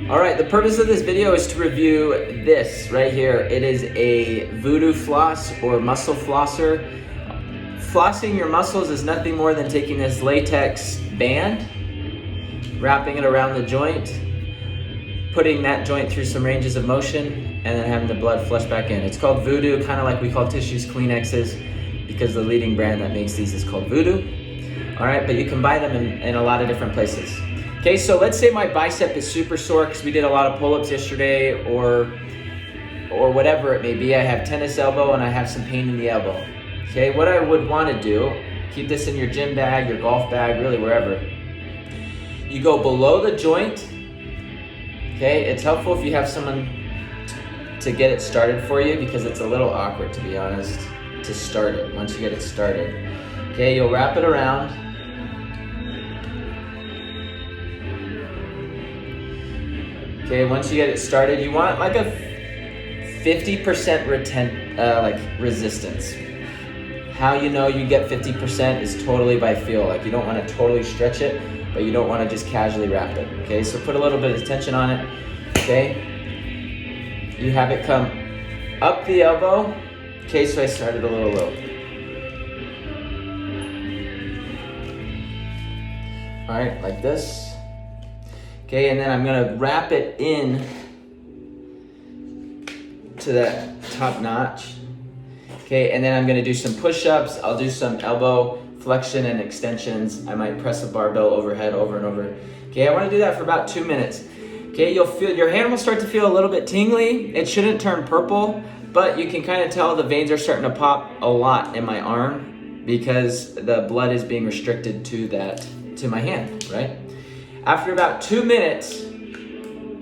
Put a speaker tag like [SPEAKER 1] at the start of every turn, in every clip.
[SPEAKER 1] All right, the purpose of this video is to review this right here. It is a Voodoo floss or muscle flosser. Flossing your muscles is nothing more than taking this latex band, wrapping it around the joint, putting that joint through some ranges of motion, and then having the blood flush back in. It's called Voodoo, kind of like we call tissues Kleenexes, because the leading brand that makes these is called Voodoo. All right, but you can buy them in a lot of different places. Okay, so let's say my bicep is super sore because we did a lot of pull-ups yesterday, or whatever it may be. I have tennis elbow and I have some pain in the elbow. Okay, what I would want to do, keep this in your gym bag, your golf bag, really wherever. You go below the joint. Okay, it's helpful if you have someone to get it started for you, because it's a little awkward, to be honest, to start it once you get it started. Okay, you'll wrap it around. Okay, once you get it started, you want like a 50% resistance. How you know you get 50% is totally by feel. Like, you don't want to totally stretch it, but you don't want to just casually wrap it. Okay, so put a little bit of tension on it. Okay, you have it come up the elbow. Okay, so I started a little low. All right, like this. Okay, and then I'm gonna wrap it in to that top notch. Okay, and then I'm gonna do some push-ups. I'll do some elbow flexion and extensions. I might press a barbell overhead over and over. Okay, I wanna do that for about 2 minutes. Okay, you'll feel, your hand will start to feel a little bit tingly. It shouldn't turn purple, but you can kind of tell the veins are starting to pop a lot in my arm because the blood is being restricted to my hand, right? After about 2 minutes,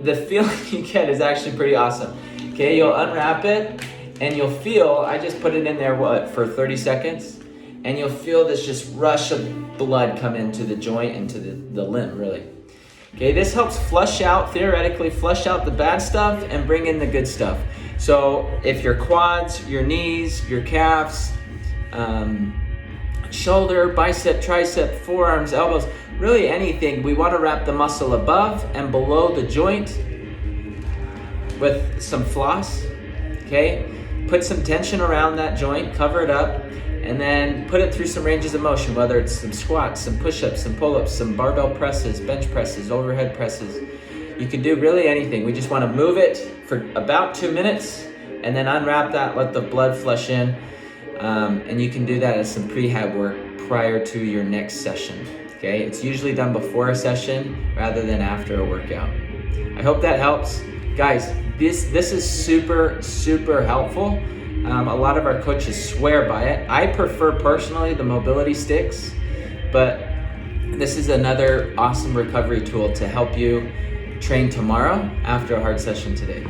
[SPEAKER 1] the feeling you get is actually pretty awesome. Okay, you'll unwrap it and you'll feel, I just put it in there, for 30 seconds, and you'll feel this just rush of blood come into the joint, into the limb, really. Okay, this helps theoretically flush out the bad stuff and bring in the good stuff. So if your quads, your knees, your calves, shoulder, bicep, tricep, forearms, elbows, really anything, we want to wrap the muscle above and below the joint with some floss. Okay, put some tension around that joint, cover it up, and then put it through some ranges of motion, whether it's some squats, some push-ups, some pull-ups, some barbell presses, bench presses, overhead presses. You can do really anything. We just want to move it for about 2 minutes and then unwrap that, let the blood flush in. And you can do that as some prehab work prior to your next session. Okay, it's usually done before a session rather than after a workout. I hope that helps. Guys, this is super, super helpful. A lot of our coaches swear by it. I prefer personally the mobility sticks, but this is another awesome recovery tool to help you train tomorrow after a hard session today.